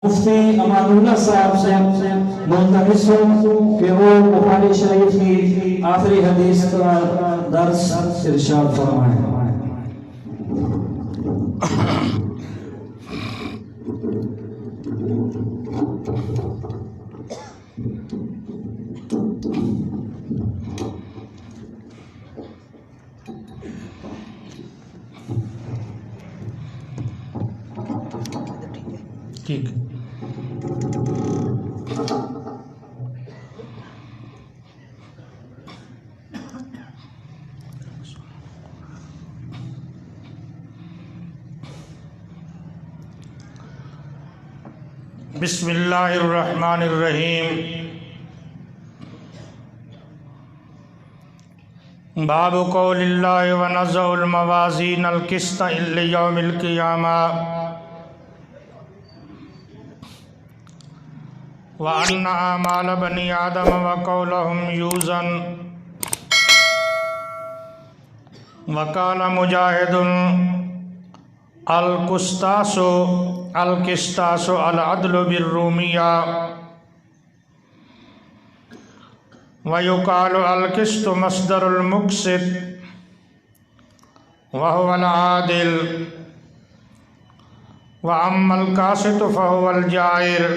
مفتی امان اللہ صاحب سے ملتمس ہوں کہ وہ بخاری شریف کی آخری حدیث کا درس ارشاد فرمائیں۔ ٹھیک بسم اللہ الرحمن الرحیم۔ باب قول اللہ ونضع الموازین القسط لیوم القیامہ وَأَنَّ أَعْمَالَ بَنِي آدَمَ وَقَوْلَهُمْ يُوزَنُ وَقَالَ مُجَاهِدٌ الْقِسْطَاسُ الْعَدْلُ بِالرُّومِيَّةِ وَيُقَالُ الْقِسْطُ مَصْدَرُ الْمُقْسِطِ وَهُوَ الْعَادِلُ وَأَمَّا الْقَاسِطُ فَهُوَ الْجَائِرُ۔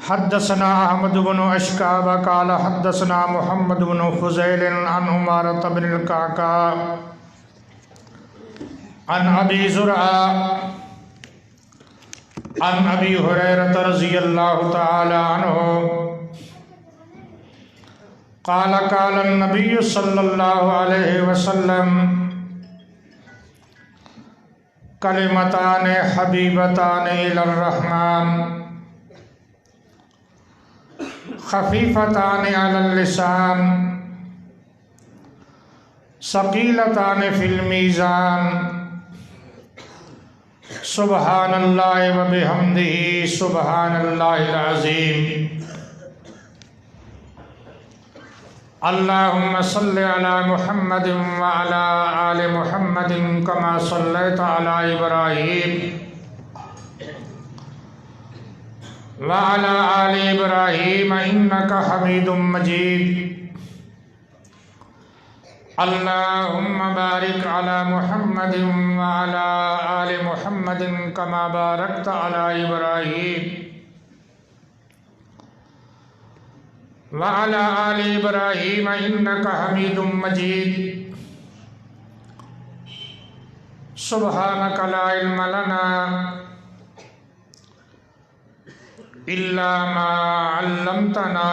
حدثنا احمد بن اشکاب قال حدثنا محمد بن فضیل عن عمارة بن القعقاع عن ابی زرعہ عن ابی ہریرہ رضی اللہ تعالی عنہ قال قال النبی صلی اللہ علیہ وسلم کلمتان حبیبتان الی الرحمن خفیفتان علی اللسان ثقیلتان فی المیزان سبحان اللہ و بحمدہ سبحان اللہ العظیم۔ اللہم صلی علی محمد وعلی آل محمد کما صلیت علی ابراہیم وعلى آل إبراهيم إنك حميد مجيد۔ اللهم بارك على محمد وعلى آل محمد كما باركت على إبراهيم وعلى آل إبراهيم إنك حميد مجيد۔ سبحانك لا علم لنا إلا ما علمتنا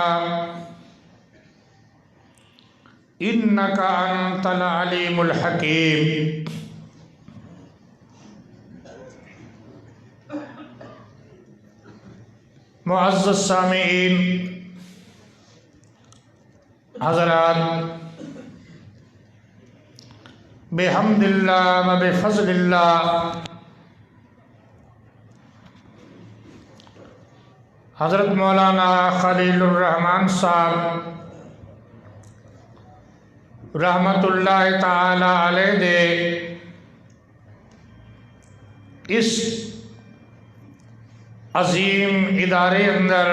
إنك أنت العليم الحكيم۔ معزز سامعین حضرات، بحمد اللہ و بفضل اللہ حضرت مولانا خلیل الرحمن صاحب رحمت اللہ تعالی علیہ دے اس عظیم ادارے اندر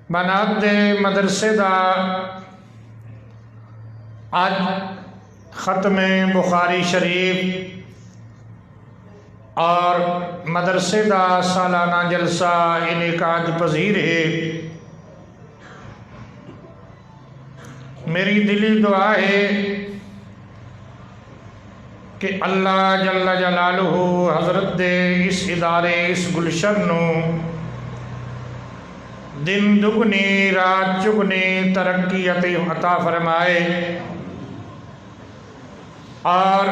بنات دے مدرسے دا آج ختم بخاری شریف اور مدرسے دا سالانہ جلسہ انعقاد پذیر ہے۔ میری دلی دعا ہے کہ اللہ جل جلالہ حضرت دے اس ادارے اس گلشن نو دن دگنی رات چگنی ترقی عطا فرمائے اور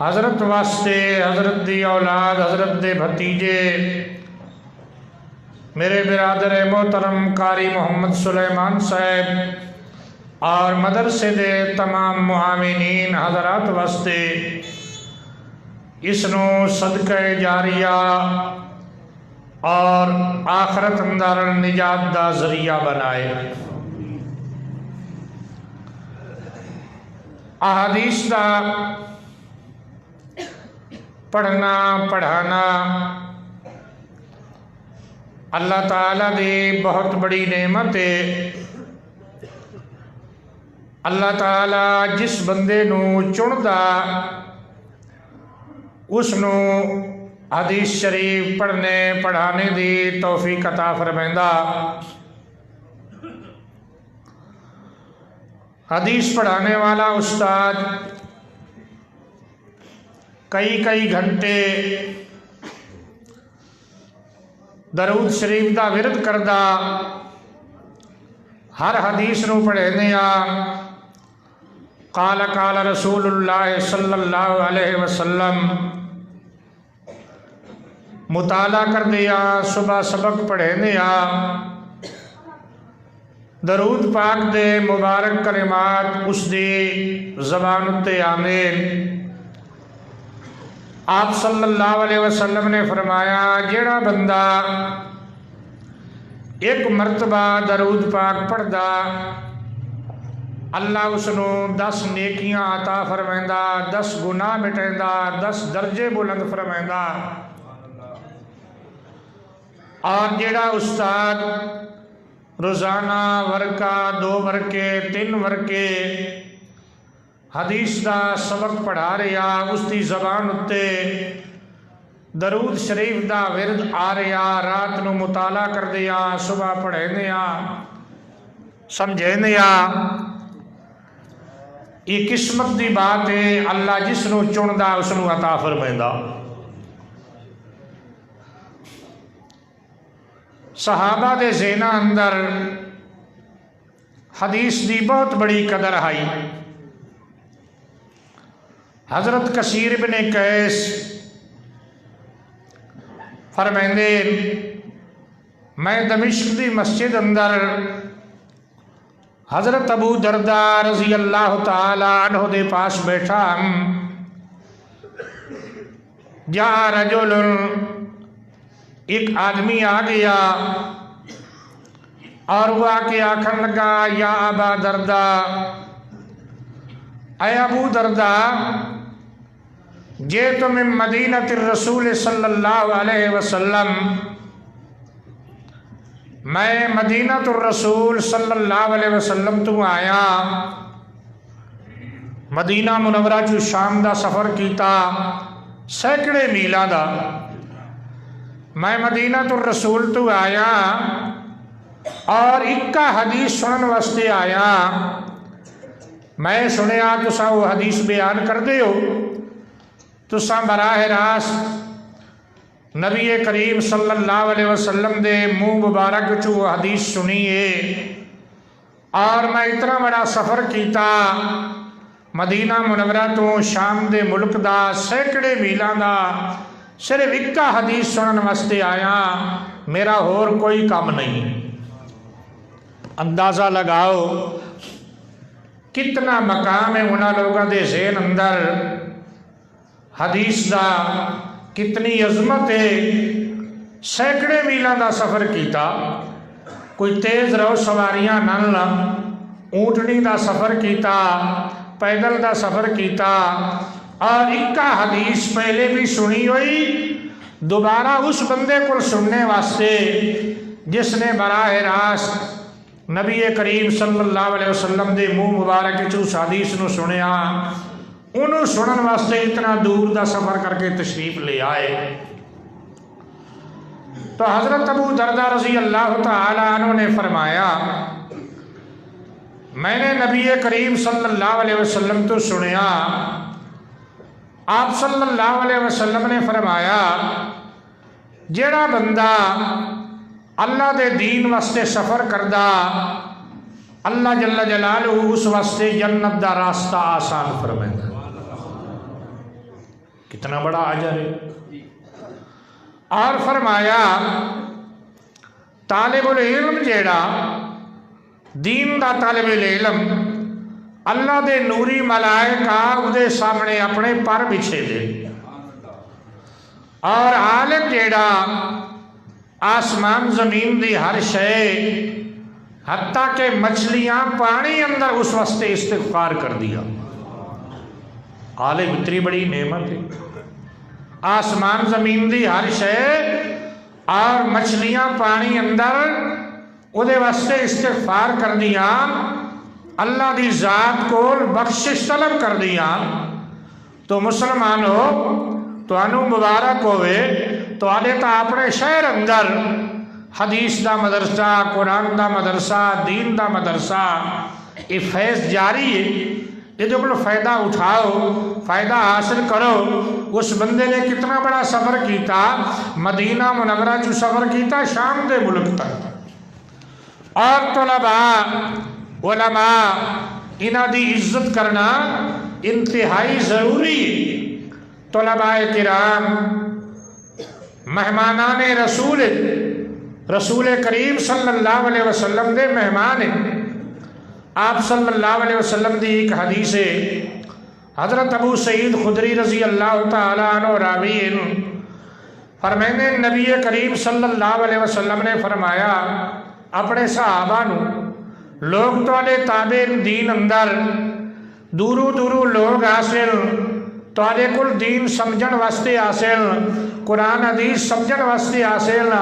حضرت واسطے حضرت دی اولاد حضرت دے بھتیجے میرے برادر محترم قاری محمد سلیمان صاحب اور مدرسے دے تمام معاونین حضرات واسطے اس نو صدقہ جاریہ اور آخرت اندر نجات دا ذریعہ بنائے۔ احادیث دا پڑھنا پڑھانا اللہ تعالیٰ دی بہت بڑی نعمت ہے۔ اللہ تعالیٰ جس بندے نو چندا اس نو حدیث شریف پڑھنے پڑھانے دی توفیق عطا فرمائندا۔ حدیث پڑھانے والا استاد کئی گھنٹے درود شریف دا ورد کردہ ہر حدیث نو پڑھے دیا قال قال رسول اللہ صلی اللہ علیہ وسلم مطالعہ کر دیا، صبح سبق پڑھے دیا، درود پاک دے مبارک کلمات اس دی زبان اتے آمین۔ آپ صلی اللہ علیہ وسلم نے فرمایا جیڑا بندہ ایک مرتبہ درود پاک پڑھدا اللہ اس نو 10 نیکیاں عطا فرمائندا، 10 گناہ مٹیندا، 10 درجے بلند فرمائندا۔ اور جیڑا استاد روزانہ ورکا 2 ورکے 3 ورکے حدیث دا سبق پڑھا رہا اس دی زبان اتے درود شریف دا ورد آ رہا، رات نو مطالعہ کر دیا، صبح پڑھے دیا، سمجھے دیا، یہ قسمت دی بات ہے۔ اللہ جس نو چندا اس نو عطا فرمائندا۔ صحابہ دے ذہن اندر حدیث دی بہت بڑی قدر آئی۔ حضرت کثیر بن قیس فرمائندے میں دمشق دی مسجد اندر حضرت ابو درداء رضی اللہ تعالی عنہ دے پاس بیٹھا جا رجل ایک آدمی آ گیا اور وہ آ کے آکھن لگا یا ابا درداء، اے ابو درداء جئت من مدینۃ الرسول صلی اللہ علیہ وسلم، میں مدینۃ الرسول صلی اللہ علیہ وسلم تو آیا، مدینہ منورہ چو شام دا سفر کیتا سینکڑے میلاں دا، میں مدینۃ الرسول تو آیا اور اکا حدیث سنن واسطے آیا۔ میں سنیا تساں وہ حدیث بیان کر دے ہو، تساں براہ راست نبی کریم صلی اللہ علیہ وسلم دے منہ مبارک چو وہ حدیث سنیے، اور میں اتنا بڑا سفر کیتا مدینہ منورہ تو شام دے ملک دا سینکڑے میلاں دا، صرف اکا حدیث سنن واسطے آیا، میرا اور کوئی کام نہیں۔ اندازہ لگاؤ کتنا مقام ہے انہاں لوگوں دے ذہن اندر، حدیث دا کتنی عظمت ہے۔ سینکڑے میلاں دا سفر کیتا، کوئی تیز رو سواریاں نہ، اونٹنی دا سفر کیتا، پیدل دا سفر کیتا، اور اکا حدیث پہلے بھی سنی ہوئی، دوبارہ اس بندے کو سننے واسطے جس نے براہ راست نبی کریم صلی اللہ علیہ وسلم دے منہ مبارک چو اس حدیث نو سنیا، انہوں سنن واسطے اتنا دور دا سفر کر کے تشریف لے آئے۔ تو حضرت ابو درداء رضی اللہ تعالی عنہ نے فرمایا میں نے نبی کریم صلی اللہ علیہ وسلم تو سنیا، آپ صلی اللہ علیہ وسلم نے فرمایا جیڑا بندہ اللہ دے دین واسطے سفر کردہ اللہ جل جلالہ اس واسطے جنت دا راستہ آسان فرمائے۔ کتنا بڑا اجر ہے۔ اور فرمایا طالب العلم جیڑا دین دا طالب العلم اللہ دے نوری ملائکہ اودے سامنے اپنے پر بچھے دے، اور عالم جیڑا آسمان زمین دی ہر شے حتیٰ کہ مچھلیاں پانی اندر اس واسطے استغفار کر دیا۔ عالم اتنی بڑی نعمت ہے۔ آسمان زمین دی ہر شے اور مچھلیاں پانی اندر وہ واسطے استغفار کر دیا، اللہ دی ذات کو بخشش طلب کر دیا۔ تو مسلمان ہو تو انو مبارک ہوئے تو آلے تا اپنے شہر اندر حدیث دا مدرسہ، قرآن دا مدرسہ، دین دا مدرسہ، یہ فیض جاری ہے، یہ جو کلو فائدہ اٹھاؤ، فائدہ حاصل کرو۔ اس بندے نے کتنا بڑا سفر کیتا، مدینہ منورہ جو سفر کیتا شام دے ملک تک، اور طلباء علماء انہاں دی عزت کرنا انتہائی ضروری ہے۔ طلباء کرام مہمانان رسول کریم صلی اللہ علیہ وسلم دے مہمان ہیں۔ آپ صلی اللہ علیہ وسلم دی ایک حدیث ہے، حضرت ابو سعید خدری رضی اللہ تعالیٰ عنہ راوی فرمائے نبی کریم صلی اللہ علیہ وسلم نے فرمایا اپنے صحابہ نو، لوگ تو آلے تابع دین اندر دورو دورو لوگ حاصل تو آلے کل دین سمجھن واسطے حاصل، قرآن حدیث سمجھن واسطے حاصل۔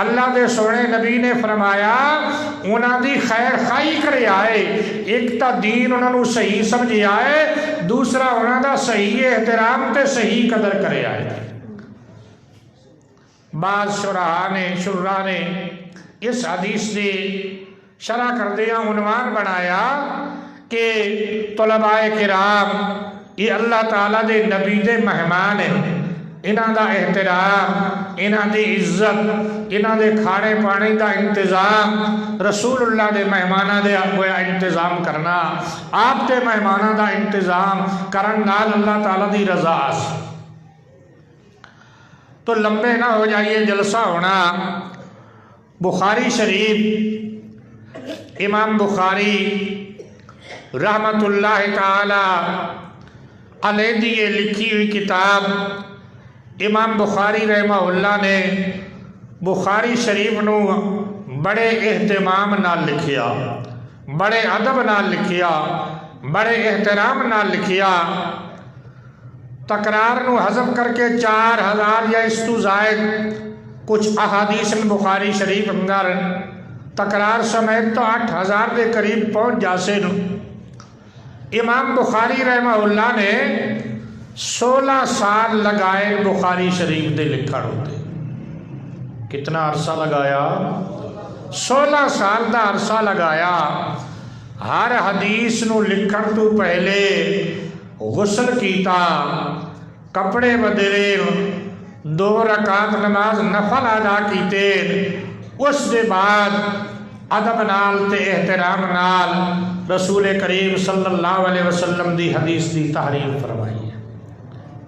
اللہ دے سونے نبی نے فرمایا انہاں دی خیر خائی کرے آئے، ایک تا دین انہاں نو صحیح سمجھے آئے، دوسرا انہاں دا صحیح احترام تے صحیح قدر کرے آئے۔ بعض شراح نے اس حدیث نے شرح کر دیا، عنوان بنایا کہ طلباء کرام یہ اللہ تعالیٰ دے نبی دے مہمان ہیں، انہاں دا احترام، انہاں دی عزت، انہاں دے کھانے پانی دا انتظام، رسول اللہ دے مہمانہ دے انتظام کرنا، آپ دے مہمانہ دا انتظام کرن نال اللہ تعالیٰ دی رضا سے۔ تو لمبے نہ ہو جائیے جلسہ ہونا۔ بخاری شریف، امام بخاری رحمت اللہ تعالی علیہ دی لکھی ہوئی کتاب، امام بخاری رحمہ اللہ نے بخاری شریف نو بڑے اہتمام نال لکھیا، بڑے ادب نال لکھیا، بڑے احترام نال لکھیا۔ تکرار نو حذف کر کے 4000 یا اس تو زائد کچھ احادیث بخاری شریف اندر تکرار سمیت تو 8000 دے قریب پہنچ جاسے نو۔ امام بخاری رحمہ اللہ نے 16 سال لگائے بخاری شریف دے لکھن ہوتے۔ کتنا عرصہ لگایا؟ 16 سال دا عرصہ لگایا۔ ہر حدیث نو لکھن تو پہلے غسل کیتا، کپڑے بدلے، 2 رکعت نماز نفل ادا کیتے، اس دے بعد ادب نال تے احترام نال رسول کریم صلی اللہ علیہ وسلم دی حدیث دی تحریر فرمائی ہے۔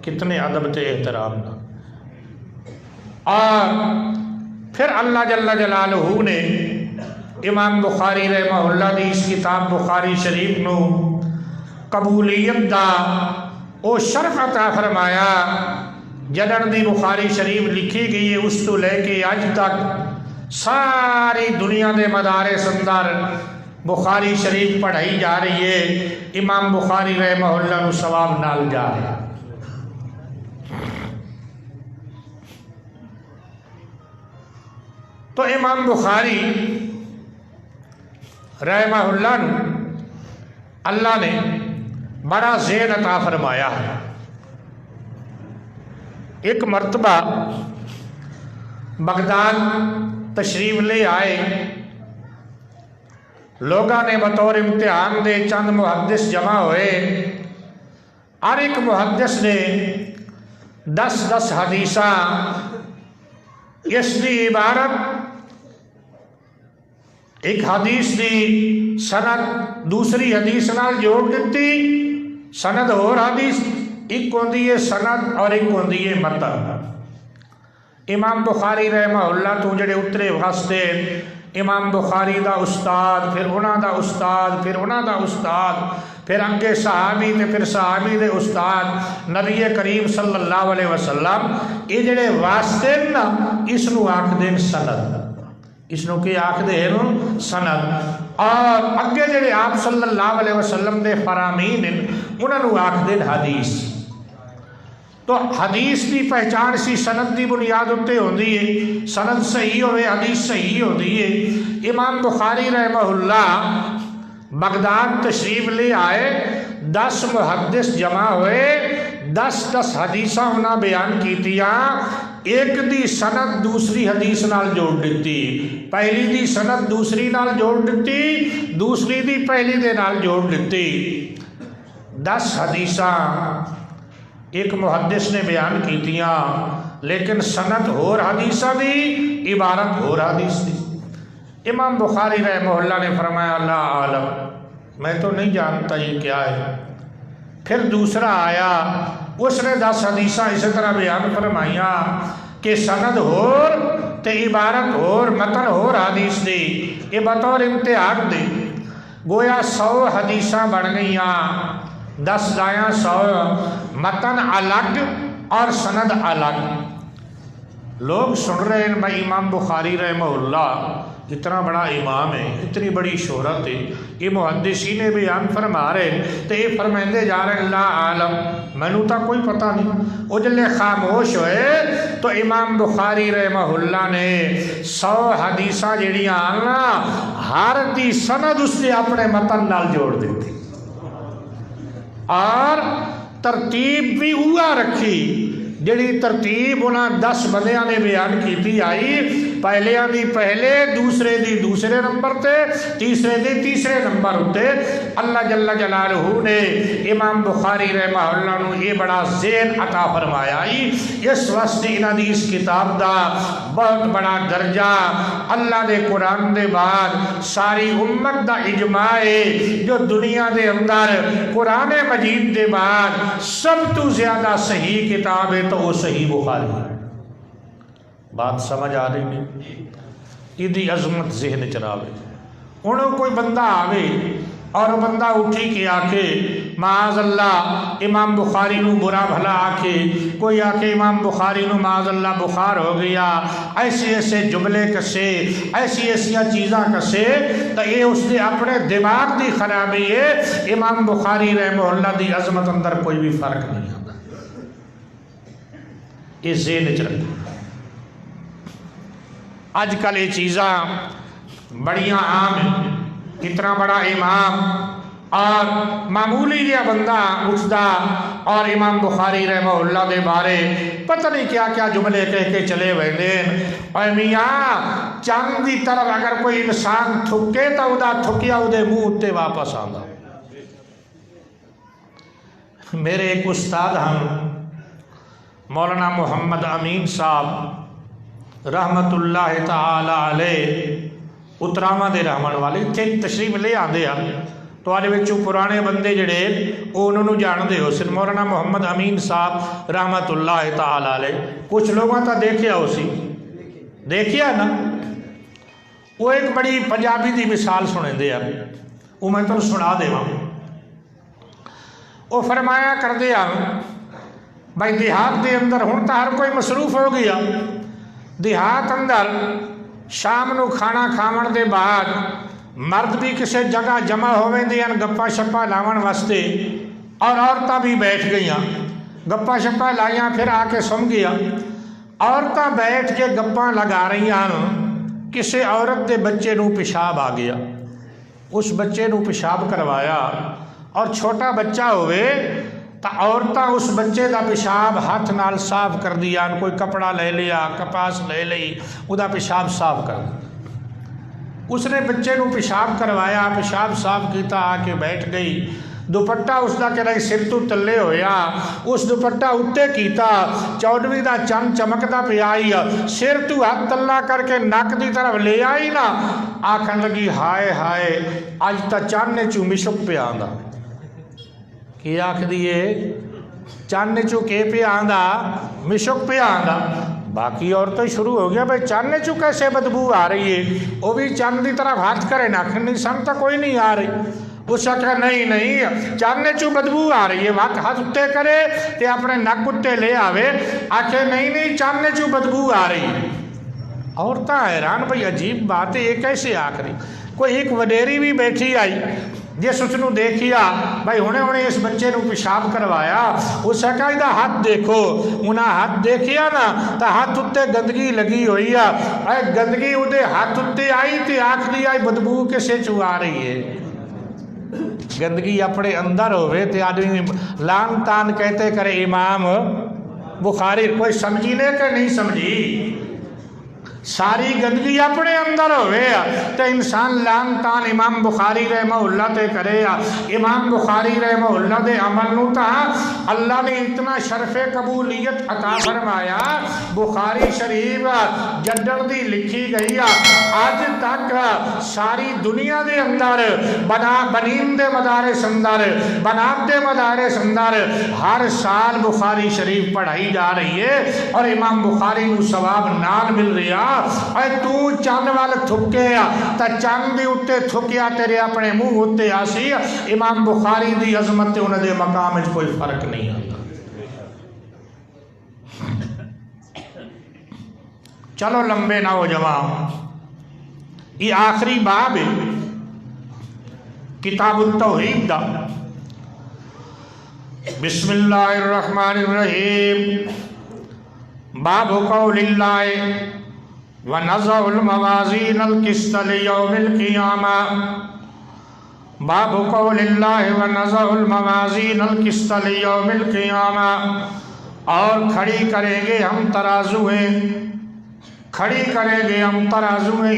کتنے ادب تے احترام نال۔ اور پھر اللہ جل جلالہ نے امام بخاری رحمہ اللہ دی اس کتاب بخاری شریف نو قبولیت دا او شرف عطا فرمایا۔ جدن دی بخاری شریف لکھی گئی ہے اس تو لے کے آج تک ساری دنیا دے مدارس اندر بخاری شریف پڑھائی جا رہی ہے، امام بخاری رحمہ اللہ نو ثواب نال جا رہا ہے۔ تو امام بخاری رحمہ اللہ نو اللہ نے بڑا ذہن عطا فرمایا ہے۔ ایک مرتبہ بغداد تشریف لے آئے، لوگاں نے بطور امتحان دے چند محدث جمع ہوئے، ہر ایک محدث نے 10 حدیثاں اس دی عبارت، ایک حدیث دی سند دوسری حدیث نال جوڑ دیتی، سند اور حدیث ایک ہوندی ہے سند اور ایک ہوندی ہے متن۔ امام بخاری رحمہ اللہ تو جڑے اترے واسطے امام بخاری دا استاد، پھر انہاں دا استاد، پھر انہاں دا استاد، پھر اگے صحابی تے پھر صحابی دے استاد نبی کریم صلی اللہ علیہ وسلم، یہ جڑے واسطے نا اس نو آکھ دین سند، اس نو کی آکھ دین سند، اور اگے جڑے آپ صلی اللہ علیہ وسلم دے فرامین انہاں نو آکھ دین حدیث۔ تو حدیث کی پہچان سی سند کی بنیاد اتنے ہوتی ہے، سند صحیح ہوئے حدیث صحیح ہوتی ہے۔ امام بخاری رحمہ اللہ بغداد تشریف لے آئے، 10 محدث جمع ہوئے، 10 حدیثاں انہاں بیان کیتیاں، ایک دی سند دوسری حدیث نال جوڑ دیتی، پہلی دی سند دوسری نال جوڑ دیتی، دوسری دی پہلی دے نال جوڑ دیتی۔ 10 حدیثاں ایک محدث نے بیان کیتیاں، لیکن سند ہور حدیثاں دی، عبارت ہور حدیث دی۔ امام بخاری رحمہ اللہ نے فرمایا اللہ عالم، میں تو نہیں جانتا یہ کیا ہے۔ پھر دوسرا آیا، اس نے 10 حدیثاں اسی طرح بیان فرمائیاں کہ سند ہور تے عبارت ہور، متن ہور حدیث دی، یہ بطور امتحان دی۔ گویا 100 حدیثاں بن گئیاں، 10 دایاں 100، متن الگ اور سند الگ۔ لوگ سن رہے ہیں بھائی امام بخاری رحمہ اللہ اتنا بڑا امام ہے، اتنی بڑی شہرت ہے، یہ محدثین بیان فرما رہے تو یہ فرمائندے جا رہے ہیں اللہ عالم، مینوں تا کوئی پتہ نہیں۔ وہ جلے خاموش ہوئے تو امام بخاری رحمہ اللہ نے 100 حدیثاں جڑیاں آنا ہر دی سند اس نے اپنے متن نال جوڑ دیتی اور ترتیب بھی ہوا رکھی جڑی ترتیب انہاں 10 بندیاں نے بیان کیتی آئی، پہلیاں دی پہلے، دوسرے دی دوسرے نمبر تے، تیسرے دی تیسرے نمبر تے۔ اللہ جل جلالہ نے امام بخاری رحمہ اللہ نو یہ بڑا ذہن عطا فرمایا، اس واسطے انہاں دی اس کتاب دا بہت بڑا درجہ اللہ دے قرآن دے بعد ساری امت دا اجماع ہے، جو دنیا دے اندر قرآن مجید دے بعد سب تو زیادہ صحیح کتاب ہے تو وہ صحیح بخاری ہے۔ بات سمجھ آ رہی نہیں؟ ایدی عظمت ذہن چراوے، انہوں کوئی بندہ آوے اور بندہ اٹھی کے آکے معاذ اللہ امام بخاری نو برا بھلا آکے، کوئی آکے امام بخاری نو معاذ اللہ بخار ہو گیا، ایسے ایسے جملے کسے، ایسی ایسیا چیزاں کسے، تو یہ اس نے اپنے دماغ دی خرابی ہے۔ امام بخاری رحمہ اللہ دی عظمت اندر کوئی بھی فرق نہیں آتا، یہ ذہن چ رکھو۔ آج کل یہ چیزاں بڑیاں عام ہیں، اتنا بڑا امام اور معمولی جہا بندہ اٹھتا اور امام بخاری رحمہ اللہ دے بارے پتہ نہیں کیا کیا جملے کہہ کے چلے ویندے۔ اور میاں چاند دی طرف اگر کوئی انسان تھکے تو ادا تھکیا اودے منہ تے واپس آندا۔ میرے ایک استاد ہم مولانا محمد امین صاحب رحمت اللہ تعالی علیہ اتراواں دے رحمن والے اتنے تشریف لے آندے ہیں، تو آج بچوں پرانے بندے جڑے وہ انہوں نے جاندے ہو سن مولانا محمد امین صاحب رحمت اللہ تعالی علیہ، کچھ لوگوں تا دیکھیا ہو سی، دیکھیا نا، وہ ایک بڑی پنجابی دی مثال سنے دے ہیں، وہ میں تو سنا دے ہاں۔ وہ فرمایا کر دے ہاں بھائی دیہات دے اندر ہن تا ہر کوئی مصروف ہو گیا، دیہات اندر شام نو کھانا کھاون دے بعد مرد بھی کسی جگہ جمع ہوئے دیاں گپا شپا لاون واسطے، اور عورتاں بھی بیٹھ گئیاں گپا شپا لائیاں، پھر آ کے سم گیا۔ عورتاں بیٹھ کے گپاں لگا رہی ہیں، کسی عورت دے بچے نو پیشاب آ گیا، اس بچے نو پیشاب کروایا، اور چھوٹا بچہ ہوئے تو عورتاں اس بچے دا پیشاب ہاتھ نال صاف کر دیا، کوئی کپڑا لے لیا، کپاس لے لی، وہ دا پیشاب صاف کر دیا۔ اس نے بچے نو پیشاب کروایا، پیشاب صاف کیتا، آ کے بیٹھ گئی، دوپٹہ اس دا کہنا سر تو تلے ہویا، اس دوپٹہ اٹھے کیتا، چودویں دا چند چمکدا پہ آئی، سر تو ہاتھ تلا کر کے نک دی طرف لے آئی نا، آکھن لگی ہائے ہائے اج تا چند نے چو مشک پہ آندا۔ کہ آکھ دیئے چانے چو کے پہ آندا، مشک پہ آندا۔ باقی عورتیں شروع ہو گیا بھائی چانے چو کیسے بدبو آ رہی ہے، وہ بھی چاند دی طرف ہاتھ کرے نا، نہیں سمتا کوئی نہیں آ رہی۔ اس کہا نہیں چانے چو بدبو آ رہی ہے، ہاتھ اتے کرے تے اپنے نک اتے لے آوے، آکھے نہیں چانے چو بدبو آ رہی ہے۔ عورتیں حیران بھائی عجیب بات ہے، یہ کیسے آکھ رہی۔ کوئی ایک وڈیری بھی بیٹھی آئی، جس اس نو دیکھیا بھائی ہونے اس بچے نو پیشاب کروایا، اس کہا یہ ہاتھ دیکھو، انہاں ہاتھ دیکھیا نا تو ہاتھ اتے گندگی لگی ہوئی ہے، اے گندگی ادھے ہاتھ اتے آئی تے آکھ دی آئی بدبو کسے چو آ رہی ہے۔ گندگی اپنے اندر ہوئے تے آدمی لان تان کہتے کرے امام بخاری، کوئی سمجھی نے کہ نہیں سمجھی؟ ساری گندگی اپنے اندر ہوئے تو انسان لان تان امام بخاری رحمہ اللہ تے کرے۔ امام بخاری رحمہ اللہ دے عمل نو تا اللہ نے اتنا شرف قبولیت عطا فرمایا، بخاری شریف جدڑ دی لکھی گئی آج تک ساری دنیا دے اندر بنین دے مدارس اندر بنات دے مدارس اندر ہر سال بخاری شریف پڑھائی جا رہی ہے اور امام بخاری نو ثواب نال مل رہا۔ اے تو چند وال تھکے تا چند دی اتے تھکیا تیرے اپنے منہ اتے آسی، امام بخاری دی عظمت انہوں دے مقام اچ کوئی فرق نہیں آتا۔ چلو لمبے نہ ہو جواب، یہ آخری باب ہے کتاب التوحید دا۔ بسم اللہ الرحمن الرحیم، باب قول اللہ وَنَضَعُ الْمَوَازِينَ الْقِسْطَ لِيَوْمِ الْقِيَامَةِ، باب قول اللہ وَنَضَعُ الْمَوَازِينَ الْقِسْطَ لِيَوْمِ الْقِيَامَةِ، اور کھڑی کریں گے ہم ترازویں، کھڑی کریں گے ہم ترازویں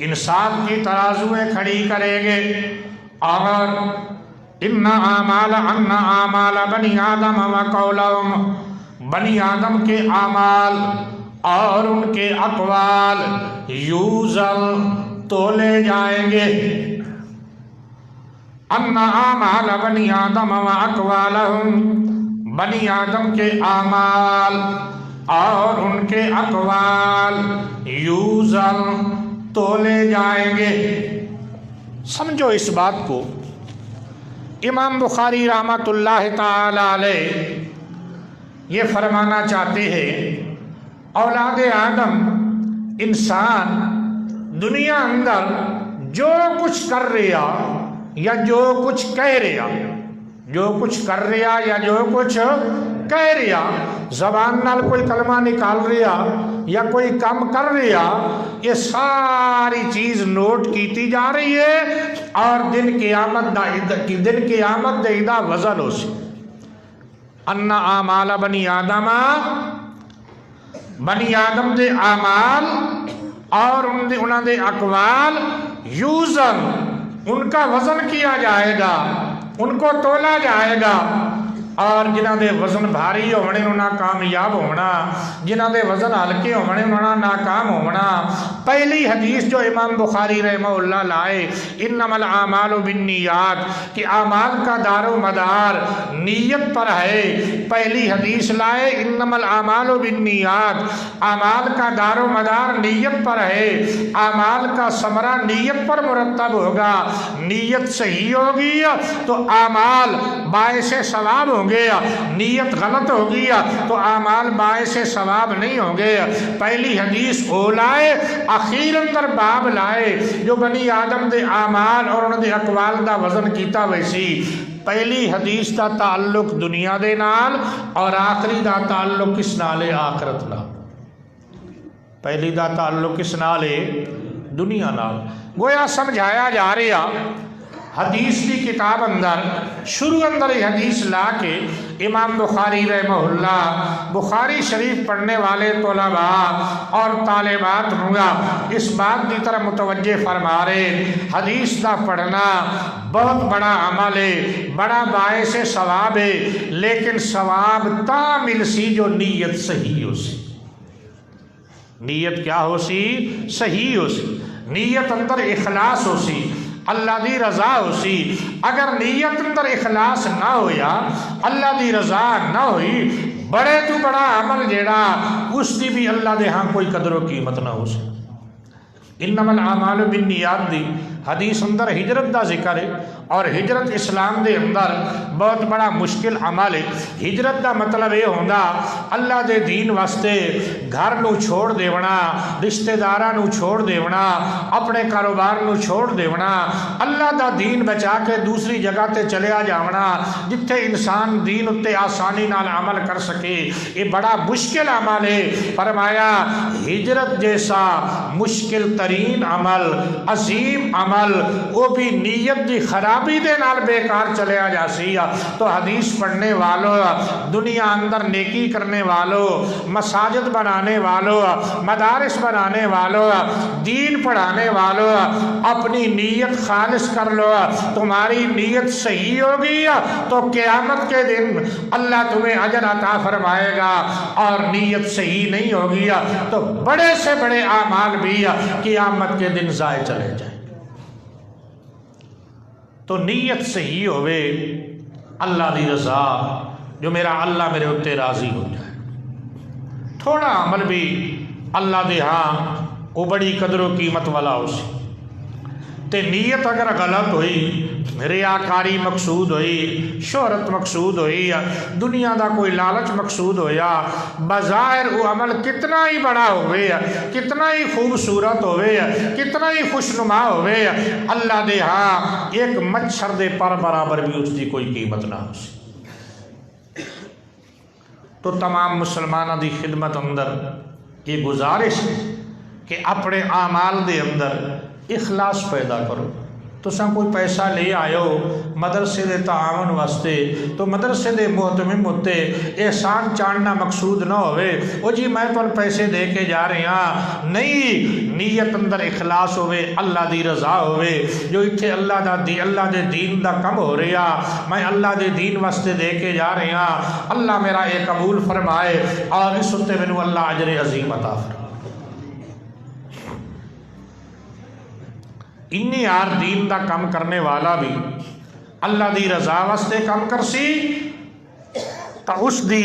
انصاف کی ترازویں کھڑی کریں گے، اور ان اعمال بنی آدم وقولہم، بنی آدم کے اعمال اور ان کے اقوال یوزن تولے جائیں گے، ان اعمال بنی آدم واقوالہم، بنی آدم کے اعمال اور ان کے اقوال یوزن تولے جائیں گے۔ سمجھو اس بات کو، امام بخاری رحمۃ اللہ تعالی علیہ یہ فرمانا چاہتے ہیں اولاد آدم انسان دنیا اندر جو کچھ کر رہا یا جو کچھ کہہ رہا، جو کچھ کر رہا یا جو کچھ کہہ رہا، زبان نال کوئی کلمہ نکال رہا یا کوئی کام کر رہا، یہ ساری چیز نوٹ کیتی جا رہی ہے اور دن قیامت دا وزن ہو سی۔ ان اعمال بنی آدم، بنی آدم دے اعمال اور انہاں دے اقوال یوزن، ان کا وزن کیا جائے گا، ان کو تولا جائے گا، اور جنہاں دے وزن بھاری ہونے انہاں کامیاب ہونا، جنہاں دے وزن ہلکے ہونے انہاں ناکام ہونا۔ پہلی حدیث جو امام بخاری رحمہ اللہ لائے، انما الاعمال بالنیات، کہ اعمال کا دار و مدار نیت پر ہے، پہلی حدیث لائے انما الاعمال بالنیات، اعمال کا دار و مدار نیت پر ہے، اعمال کا ثمرہ نیت پر مرتب ہوگا، نیت صحیح ہوگی تو اعمال باعث ثواب ہوں گے، نیت غلط ہو گیا تو اعمال باعث ثواب نہیں ہوں گے۔ پہلی حدیث او لائے، اخیر اندر باب لائے جو بنی آدم دے اعمال اور انہوں دے اقوال دا وزن کیتا ویسی۔ پہلی حدیث دا تعلق دنیا دے نال اور آخری دا تعلق کس نال ہے؟ آخرت نال۔ پہلی دا تعلق کس نال ہے؟ دنیا نال۔ گویا سمجھایا جا رہا حدیث کی کتاب اندر شروع اندر یہ حدیث لا کے امام بخاری رحمہ اللہ بخاری شریف پڑھنے والے طلباء اور طالبات ہونگا اس بات کی طرح متوجہ فرما رہے، حدیث دا پڑھنا بہت بڑا عمل ہے، بڑا باعث ثواب ہے، لیکن ثواب تا مل سی جو نیت صحیح ہو سی۔ نیت کیا ہو سی؟ صحیح ہو سی، نیت اندر اخلاص ہو سی، اللہ دی رضا ہو سی۔ اگر نیت اندر اخلاص نہ ہویا، اللہ دی رضا نہ ہوئی، بڑے تو بڑا عمل جیڑا اس دی بھی اللہ دے ہاں کوئی قدر و قیمت نہ ہو سی۔ انما الاعمال بالنیات دی حدیث اندر ہجرت دا ذکر ہے، اور ہجرت اسلام دے اندر بہت بڑا مشکل عمل ہے۔ ہجرت دا مطلب یہ ہوندا اللہ دے دین واسطے گھر نو چھوڑ دیونا، رشتہ داراں نو چھوڑ دیونا، اپنے کاروبار نو چھوڑ دیونا، اللہ دا دین بچا کے دوسری جگہ تے چلیا جاونا جتھے انسان دین اتے آسانی نال عمل کر سکے۔ یہ بڑا مشکل عمل ہے۔ فرمایا ہجرت جیسا مشکل ترین عمل، عظیم عمل، وہ بھی نیت دی خرابی دے نال بیکار چلیا جا سی۔ تو حدیث پڑھنے والوں، دنیا اندر نیکی کرنے والوں، مساجد بنانے والوں، مدارس بنانے والوں، دین پڑھانے والوں، اپنی نیت خالص کر لو۔ تمہاری نیت صحیح ہوگی تو قیامت کے دن اللہ تمہیں اجر عطا فرمائے گا، اور نیت صحیح نہیں ہوگی تو بڑے سے بڑے اعمال بھی قیامت کے دن ضائع چلے جائیں۔ تو نیت صحیح ہوئے، اللہ دی رضا، جو میرا اللہ میرے اتے راضی ہو جائے۔ تھوڑا عمل بھی اللہ دے ہاں وہ بڑی قدر و قیمت والا ہو سی۔ تے نیت اگر غلط ہوئی، ریاکاری مقصود ہوئی، شہرت مقصود ہوئی، دنیا دا کوئی لالچ مقصود ہویا، بظاہر وہ عمل کتنا ہی بڑا ہوئے، کتنا ہی خوبصورت ہوئے، کتنا ہی خوشنما ہوئے، اللہ دے ہاں ایک مچھر دے پر برابر بھی اس دی کوئی قیمت نہ ہو سی۔ تو تمام مسلمانہ دی خدمت اندر یہ گزارش ہے کہ اپنے اعمال دے اندر اخلاص پیدا کرو۔ تو ساں کوئی پیسہ لے آئے ہو مدرسے دے تعاون واسطے، تو مدرسے دے محتمم ہوتے احسان چاڑنا مقصود نہ ہوئے، او جی میں تو پیسے دے کے جا رہے ہاں، نہیں، نیت اندر اخلاص ہوئے، اللہ دی رضا ہوئے، جو اتھے اللہ دے دین دا کم ہو رہا، میں اللہ دے دین واسطے دے کے جا رہے ہاں، اللہ میرا یہ قبول فرمائے، اور اس ہوتے میں اللہ اجر عظیم عطا فرمائے۔ انی یار دین دا کم کرنے والا بھی اللہ دی رضا واسطے کم کر سی تو اس دی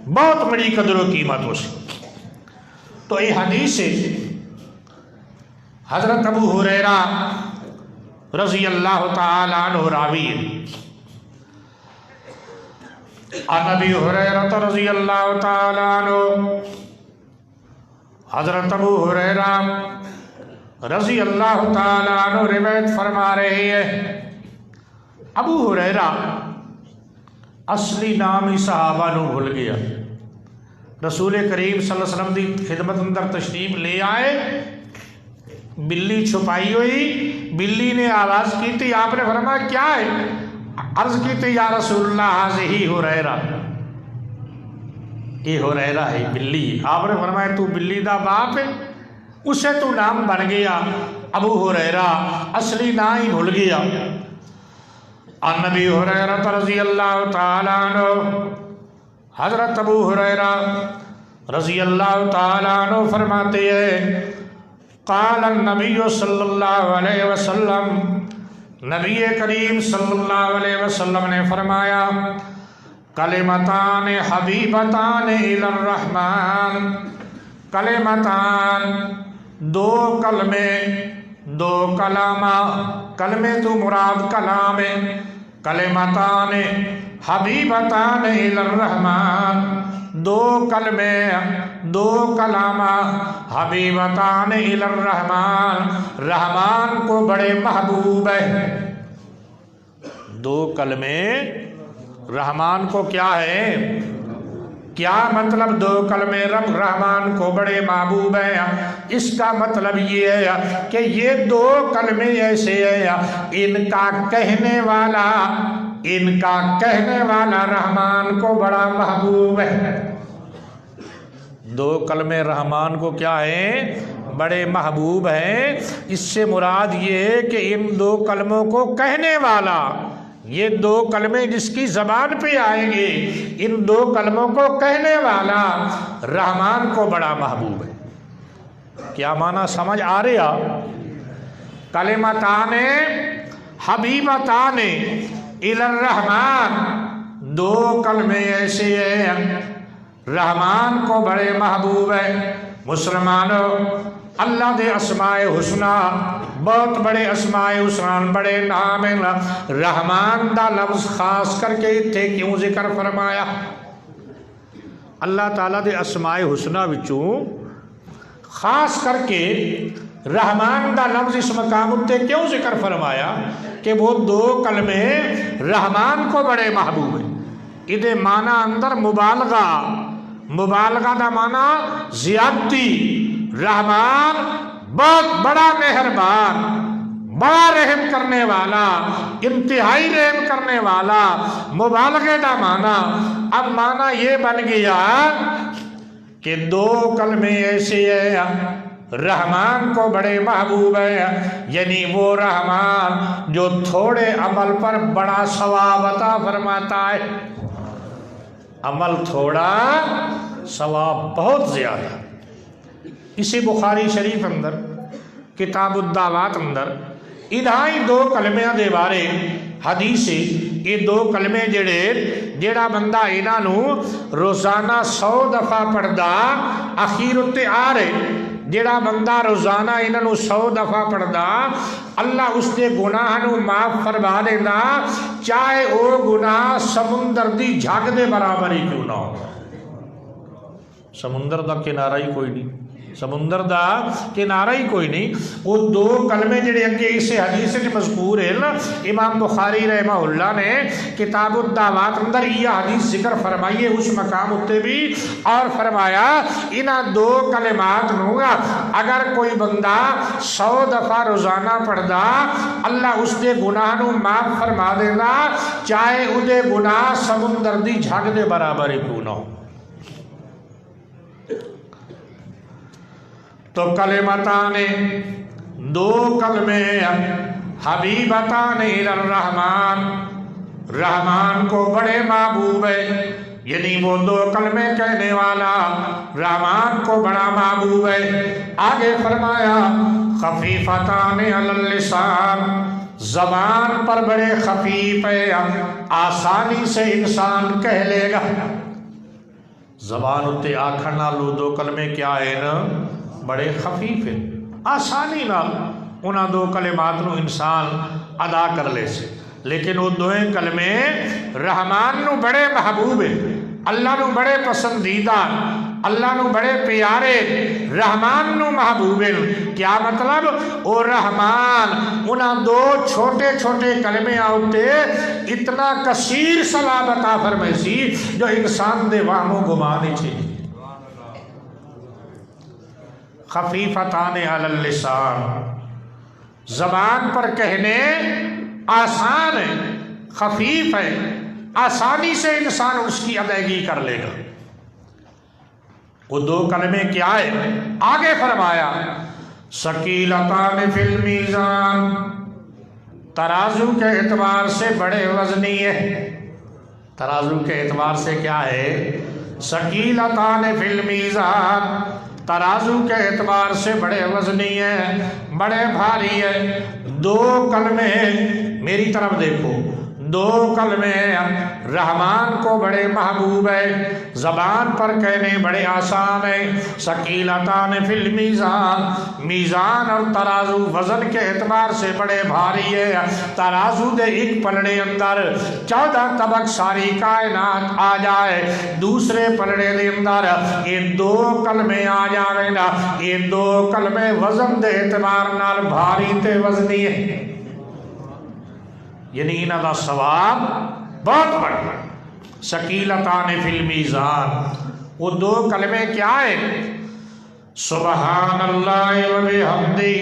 بہت بڑی قدر و قیمت ہو سی۔ تو یہ حدیث ہے حضرت ابو ہریرہ رضی اللہ تعالی عنہ راوی عن ابی ہریرہ رضی اللہ تعالی عنہ، حضرت ابو ہریرہ رضی اللہ تعالیٰ عنہ روایت فرما رہے ہیں۔ ابو ہریرہ اصلی نام ہی صحابہ نو بھول گیا۔ رسول کریم صلی اللہ علیہ وسلم دی خدمت اندر تشریف لے آئے، بلی چھپائی ہوئی، بلی نے آواز کی تھی، آپ نے فرمایا کیا ہے؟ عرض کی تھی یا رسول اللہ ہذہ ہریرہ، یہ ہریرہ ہے بلی۔ آپ نے فرمایا تو بلی دا باپ ہے، اسے تو نام بن گیا ابو ہریرہ، اصلی نام ہی بھول گیا۔ عن نبی ہریرہ رضی اللہ تعالیٰ عنہ، حضرت ابو ہریرہ رضی اللہ تعالیٰ عنہ فرماتے ہیں قال النبی صلی اللہ علیہ وسلم، نبی کریم صلی اللہ علیہ وسلم نے فرمایا کلمتان حبیبتان الی الرحمن، کلمتان دو کلمے، دو کلامہ، کلمے تو مراد کلام، کلمتان حبیبتان الی الرحمن، دو کلمے، دو کلامہ، حبیبتان الی الرحمن، رحمان کو بڑے محبوب ہے۔ دو کلمے رحمان کو کیا ہے؟ کیا مطلب دو کلمے رب رحمان کو بڑے محبوب ہیں؟ اس کا مطلب یہ ہے کہ یہ دو کلمے ایسے ہیں ان کا کہنے والا رحمان کو بڑا محبوب ہے۔ دو کلمے رحمان کو کیا ہے؟ بڑے محبوب ہیں۔ اس سے مراد یہ ہے کہ ان دو کلموں کو کہنے والا، یہ دو کلمے جس کی زبان پہ آئیں گے، ان دو کلموں کو کہنے والا رحمان کو بڑا محبوب ہے۔ کیا معنی سمجھ آ رہا؟ کلمتان حبیبتان الی الرحمن، دو کلمے ایسے ہیں رحمان کو بڑے محبوب ہے۔ مسلمانوں، اللہ دے اسماء حسنہ بہت بڑے اسماء حسنان بڑے نام رحمان دا لفظ خاص کر کے اتنے کیوں ذکر فرمایا؟ اللہ تعالیٰ دے اسماء حسنہ وچوں خاص کر کے رحمان دا لفظ اس مقام اتنے کیوں ذکر فرمایا؟ کہ وہ دو کلمے رحمان کو بڑے محبوب ہیں۔ ادھے معنی اندر مبالغہ دا معنی زیادتی، رحمان بہت بڑا مہربان، بڑا رحم کرنے والا، انتہائی رحم کرنے والا، مبالغے دا معنی۔ اب معنی یہ بن گیا کہ دو کلمے ایسے ہیں رحمان کو بڑے محبوب ہے، یعنی وہ رحمان جو تھوڑے عمل پر بڑا ثواب عطا فرماتا ہے۔ عمل تھوڑا، ثواب بہت زیادہ۔ اسی بخاری شریف اندر کتاب الدعوات اندر ادھائی دو کلمیاں دے بارے حدیث، یہ دو کلمے جڑا بندہ انہوں روزانہ 100 دفعہ پڑھدا اخیر اتے آ رہے، جڑا بندہ روزانہ انہوں 100 دفعہ پڑھدا اللہ اس دے گناہ نو معاف فرما دینا، چاہے او گناہ سمندر دی جھاگ دے برابر ہی کیوں نہ ہو۔ سمندر دا کنارہ ہی کوئی نہیں، سمندر دا کنارہ ہی کوئی نہیں۔ وہ دو کلمے جڑے اگے اسے حدیث میں مذکور ہیں نا، امام بخاری رحمہ اللہ نے کتاب الدعوات اندر یہ حدیث ذکر فرمائیے اس مقام اتے بھی، اور فرمایا انہاں دو کلمات نو اگر کوئی بندہ 100 دفعہ روزانہ پڑھدا اللہ اس دے گناہ نو معاف فرما دینا، چاہے او دے گناہ سمندر دی جھاگ دے برابر ہی کیوں نہ ہو۔ تو کلمتان دو کلمے حبیبتان الرحمن، رحمان کو بڑے محبوب ہے، یعنی وہ دو کلمے کہنے والا رحمان کو بڑا محبوب ہے۔ آگے فرمایا خفیفتان علی اللسان، زبان پر بڑے خفیف ہے، آسانی سے انسان کہہ لے گا۔ زبان اتے آکھن نالو دو کلمے کیا ہے نا، بڑے خفیف ہیں، آسانی نال انہاں دو کلمات نو انسان ادا کر لے سے۔ لیکن وہ دوئیں کلمے رحمان نو بڑے محبوب ہیں، اللہ نو بڑے پسندیدہ، اللہ نو بڑے پیارے، رحمان نو محبوب ہیں۔ کیا مطلب؟ او رحمان انہاں دو چھوٹے چھوٹے کلمے آتے اتنا کثیر ثواب عطا فرمائے جو انسان دے وہم و گمان ہی چھے۔ خفیفتان علی اللسان، زبان پر کہنے آسان ہے، خفیف ہے، آسانی سے انسان اس کی ادائیگی کر لے گا۔ وہ دو کلمے کیا ہے؟ آگے فرمایا ثقیلتان فی المیزان، ترازو کے اعتبار سے بڑے وزنی ہے۔ ترازو کے اعتبار سے کیا ہے؟ ثقیلتان فی المیزان، ترازو کے اعتبار سے بڑے وزنی ہے، بڑے بھاری ہے۔ دو کلمے میری طرف دیکھو، دو کلمے رحمان کو بڑے محبوب ہے، زبان پر کہنے بڑے آسان ہے۔ ثقیلتان فی المیزان، میزان اور ترازو وزن کے اعتبار سے بڑے بھاری ہے۔ ترازو دے ایک پلڑے اندر 14 طبق ساری کائنات آ جائے، دوسرے پلڑے دے اندر یہ دو کلمے آ جائے نا، یہ دو کلمے وزن دے اعتبار نال بھاری تے وزنی ہے، یعنی انہاں دا ثواب بہت بڑا۔ ثقیلتان فی المیزان، وہ دو کلمے کیا ہیں؟ سبحان اللہ و بحمدہ،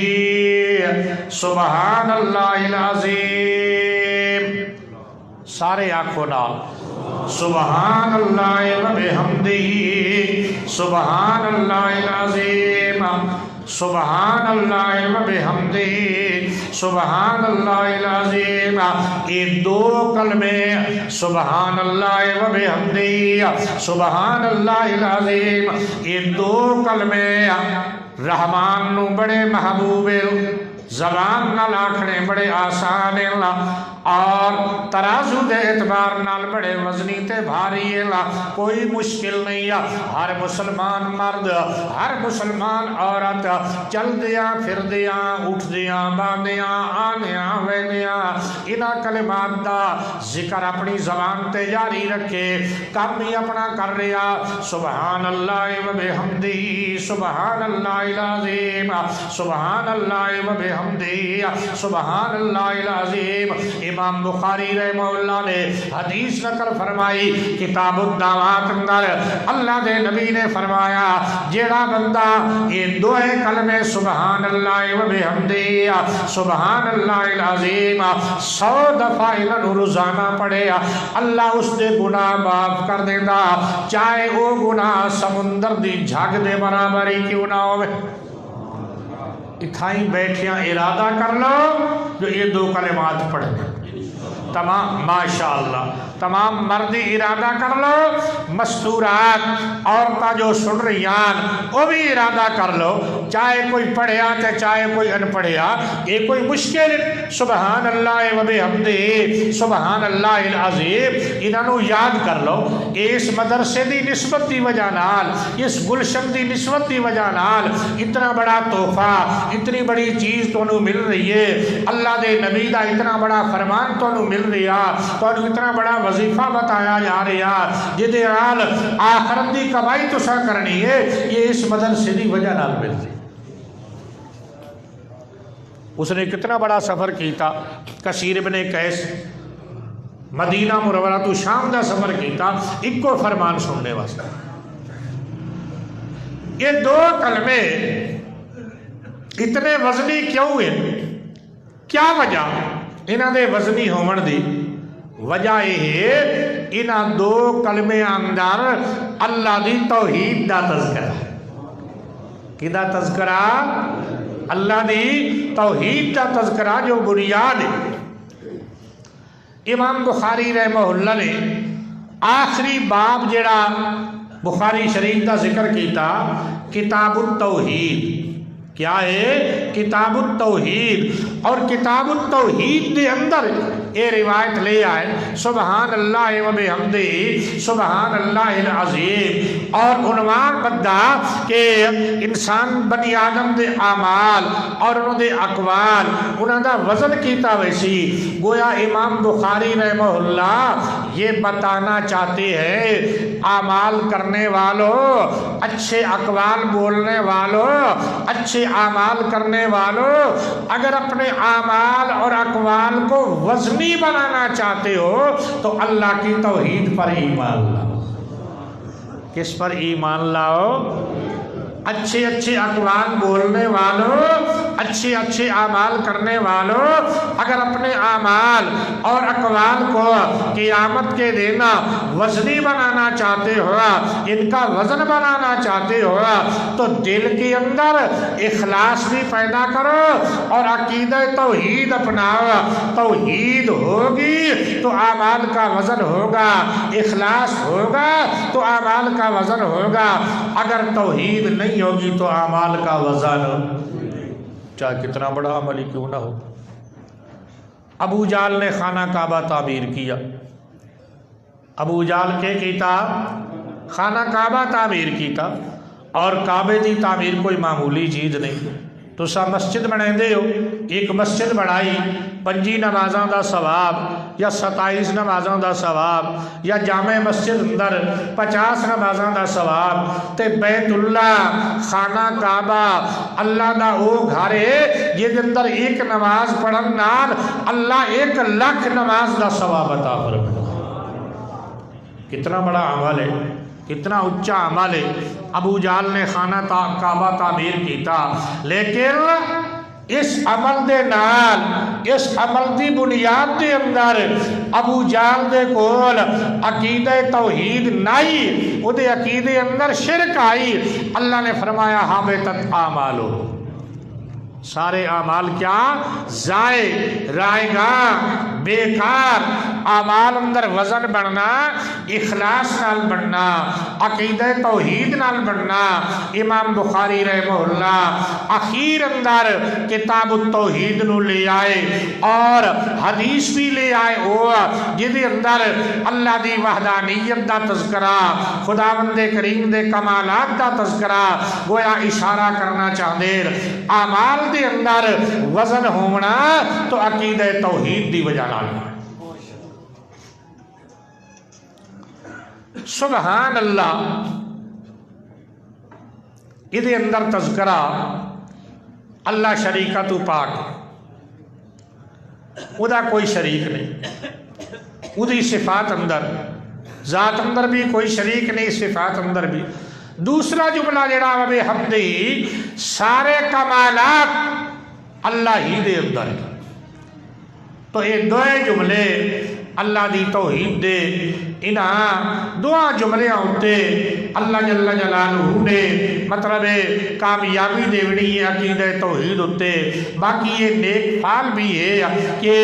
سبحان اللہ العظیم، سارے آنکھوں نال سبحان اللہ و بحمدہ، سبحان اللہ العظیم، سبحان اللہ و بحمدہ، سبحان اللہ العظیم۔ یہ دو کلمے سبحان اللہ و بحمدہ، سبحان اللہ العظیم، یہ دو کلمے رحمان نو بڑے محبوب، زبان نال آکھنے بڑے آسان، اور ترازو دے اعتبار نال بڑے وزنی تے بھاری ہے، کوئی مشکل نہیں ہے۔ ہر مسلمان مرد، ہر مسلمان عورت چل دیاں پھر دیاں اٹھ دیاں باندیاں آنیاں ویندیاں انہاں کلمات دا ذکر اپنی زبان تے جاری رکھے، کام ہی اپنا کر رہا۔ سبحان اللہ و بحمدہ، سبحان اللہ العظیم، سبحان اللہ و بحمدہ، سبحان اللہ العظیم۔ امام بخاری رحمہ اللہ نے حدیث نقل فرمائی کتاب الدعوات اندر، اللہ دے نبی نے فرمایا جیڑا بندہ یہ دوئے کلمے سبحان اللہ و بحمدہ، سبحان اللہ العظیم 100 دفعہ روزانہ پڑھے اللہ اس دے گناہ معاف کر دینا، چاہے وہ گناہ سمندر دی جھاگ دے برابر ہی کیوں نہ ہوئے۔ اتھائی بیٹھیاں ارادہ کر لو جو یہ 2 کلمات پڑھنے تمام، ماشاءاللہ تمام مردی ارادہ کر لو، مستورات عورتہ جو سن رہیان وہ بھی ارادہ کر لو، چاہے کوئی پڑھیا تے چاہے کوئی ان پڑھیا، یہ کوئی مشکل سبحان اللہ و بحمدہ سبحان اللہ العظیم انہوں یاد کر لو۔ اس مدرسے دی نسبت دی وجہ نال، اس گلشن دی نسبت دی وجہ نال اتنا بڑا تحفہ، اتنی بڑی چیز تو مل رہی ہے، اللہ دے نبی دا اتنا بڑا فرمان تو مل رہا، تو اتنا بڑا وظیفہ بتایا جا رہا جدے نال آخرت دی کمائی تسا کرنی ہے، یہ اس مدرسے دی وجہ نال ملتی۔ اس نے کتنا بڑا سفر کیتا، کثیر بن قیس مدینہ منورہ تو شام دا سفر کیتا ایک کو فرمان سننے واسطے۔ یہ 2 کلمے اتنے وزنی کیوں ہیں؟ کیا وجہ؟ انہاں دے وزنی ہون دی وجہ یہ ہے انہاں 2 کلمے اندر اللہ دی توحید دا تذکرہ، کدا تذکرہ؟ اللہ دی توحید دا تذکرہ جو بنیاد ہے۔ امام بخاری رحمہ اللہ نے آخری باب جڑا بخاری شریف دا ذکر کیتا کتاب التوحید، کیا ہے؟ کتاب التوحید، اور کتاب التوحید دے اندر یہ روایت لے آئے سبحان اللہ و بحمدہ سبحان اللہ العظیم، اور عنوان بدہ کہ انسان بنی آدم دے اعمال اور انہوں دے اقوال انہوں دا وزن کیتا ویسی۔ گویا امام بخاری رحمہ اللہ یہ بتانا چاہتے ہیں اعمال کرنے والوں، اچھے اقوال بولنے والوں، اچھے اعمال کرنے والوں، اگر اپنے اعمال اور اقوال کو وزنی بنانا چاہتے ہو تو اللہ کی توحید پر ایمان لاؤ۔ کس پر ایمان لاؤ؟ اچھے اچھے اقوال بولنے والوں، اچھے اچھے اعمال کرنے والوں، اگر اپنے اعمال اور اقوال کو قیامت کے دن وزنی بنانا چاہتے ہو، ان کا وزن بنانا چاہتے ہو، تو دل کے اندر اخلاص بھی پیدا کرو اور عقیدہ توحید اپناؤ۔ توحید ہوگی تو اعمال کا وزن ہوگا، اخلاص ہوگا تو اعمال کا وزن ہوگا۔ اگر توحید نہیں ہوگی تو اعمال کا وزن چاہے کتنا بڑا عمل ہی کیوں نہ ہو۔ ابو جہل نے خانہ کعبہ تعمیر کیا، ابو جہل کے کیتا خانہ کعبہ تعمیر کیتا، اور کعبے دی تعمیر کوئی معمولی چیز نہیں۔ تو سا مسجد بنائیں دے ہو، ایک مسجد بنائی 25 نمازاں دا ثواب یا 27 نمازاں دا ثواب، یا جامع مسجد اندر 50 نمازاں دا ثواب، تے بیت اللہ خانہ کعبہ اللہ دا او گھر ہے جے دے اندر ایک نماز پڑھن نال اللہ 1 لاکھ نماز دا ثواب عطا فرمائے۔ کتنا بڑا عمل ہے، کتنا اچھا عمل ہے۔ ابو جہل نے خانہ کعبہ تعمیر کیتا، لیکن اس عمل دے نال، اس عمل دی بنیاد دے اندر ابو جہل دے کول عقیدہ توحید نہیں، وہ دے عقیدے اندر شرک آئی۔ اللہ نے فرمایا حابطت اعمالو، سارے اعمال کیا ضائع رائے گا بیکار اعمال اندر وزن بننا اخلاص نال بننا عقیدہ توحید نال بننا امام بخاری رحمہ اللہ اخیر اندر کتاب التوحید نو لے آئے اور حدیث بھی لے آئے ہو جدے اندر اللہ دی وحدانیت دا تذکرہ خداوند کریم دے کمالات دا تذکرہ گویا اشارہ کرنا چاہتے اعمال دے اندر وزن ہونا تو عقیدہ توحید دی وجہ نال سبحان اللہ یہ اندر تذکرہ اللہ شریکہ تو پاک او دا کوئی شریک نہیں او دی صفات اندر ذات اندر بھی کوئی شریک نہیں صفات اندر بھی دوسرا جملہ جڑا بے حمدی سارے کمالات اللہ ہی دے اندر تو یہ دوئے جملے اللہ دی توحید دے انہاں دعا جملے ہوتے اللہ جل جلالہ نے مطلب کامیابی دیونی ہے عقیدہ توحید ہوتے باقی یہ نیک فال بھی ہے کہ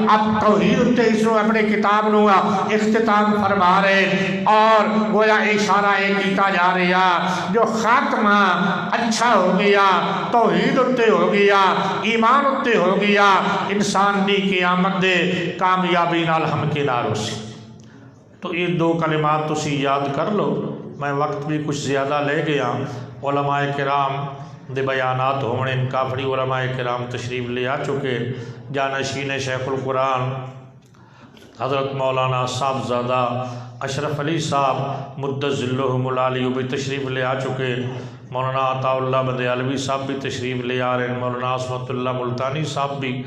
اب توحید ہوتے اس نے اپنے کتاب نو اختتام فرما رہے اور گویا اشارہ کیتا جا رہا جو خاتمہ اچھا ہو گیا توحید ہوتے ہو گیا ایمان ہوتے ہو گیا انسان دی قیامت دے کامیابی نال ہم کنار ہو سی تو یہ دو کلمات تسی یاد کر لو میں وقت بھی کچھ زیادہ لے گیا علماء کرام دے بیانات ہونے کافری علماء کرام تشریف لے آ چکے جانشین شیخ القرآن حضرت مولانا صاحبزادہ اشرف علی صاحب مدت ذلہم العالی بھی تشریف لے آ چکے مولانا عطا اللہ بدیالوی صاحب بھی تشریف لے آ رہے ہیں مولانا عصمت اللہ ملتانی صاحب بھی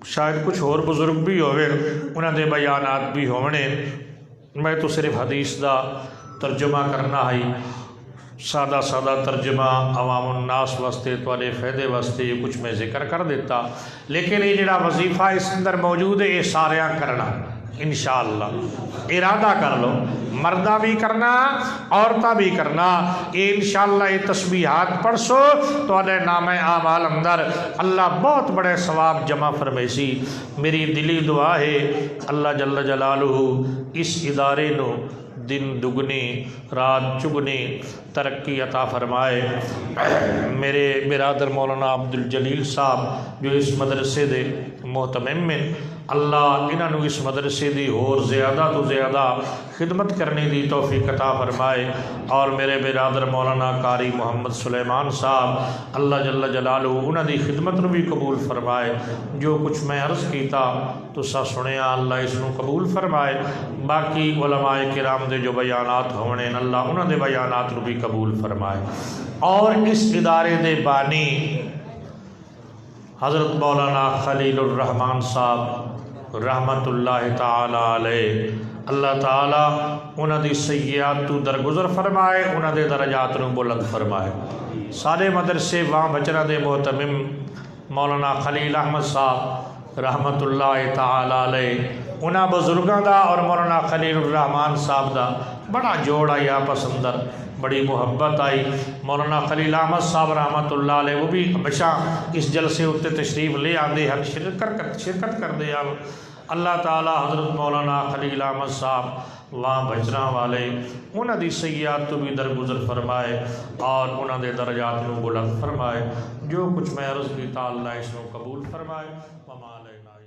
شاید کچھ اور بزرگ بھی ہوئے انہوں نے بیانات بھی ہونے میں تو صرف حدیث دا ترجمہ کرنا ہے سادہ سادہ ترجمہ عوام الناس واسطے توالے فائدے واسطے یہ کچھ میں ذکر کر دیتا لیکن یہ جڑا وظیفہ اس اندر موجود ہے یہ ساریاں کرنا انشاءاللہ ارادہ کر لو مردہ بھی کرنا عورتہ بھی کرنا یہ انشاءاللہ یہ تسبیحات پڑھ سو تو انہیں نام اعمال اندر اللہ بہت بڑے ثواب جمع فرمیسی میری دلی دعا ہے اللہ جل جلالہ اس ادارے نو دن دگنی رات چگنی ترقی عطا فرمائے میرے برادر مولانا عبدالجلیل صاحب جو اس مدرسے دے محتمم میں اللہ انہوں اس مدرسے دی اور زیادہ تو زیادہ خدمت کرنے دی توفیق عطا فرمائے اور میرے برادر مولانا قاری محمد سلیمان صاحب اللہ جل جلالہ انہوں دی خدمت بھی قبول فرمائے جو کچھ میں عرض کیتا تو سا سنیا اللہ اس نو قبول فرمائے باقی علماء کرام دے جو بیانات ہونے اللہ انہوں دے بیانات بھی قبول فرمائے اور اس ادارے دے بانی حضرت مولانا خلیل الرحمن صاحب رحمت اللہ تعالی علیہ اللہ تعالی انہوں دی سیئات تو درگزر فرمائے انہوں دے درجات نو بلند فرمائے سارے مدرسے وہاں بچرہ دے محتمم مولانا خلیل احمد صاحب رحمت اللہ تعالی علیہ انہاں بزرگاں دا اور مولانا خلیل الرحمن صاحب دا بڑا جوڑ آئی آپس اندر بڑی محبت آئی مولانا خلیل احمد صاحب رحمت اللہ علیہ وہ بھی ہمیشہ اس جلسے ہوتے تشریف لے آندے ہر شرکت کر دے اللہ تعالی حضرت مولانا خلیل احمد صاحب وہاں بجرہ والے انہوں دی سیئات تو بھی درگزر فرمائے اور انہوں دے درجات نو بلند فرمائے جو کچھ میں عرض کیتا اللہ اس نو قبول فرمائے وما علینا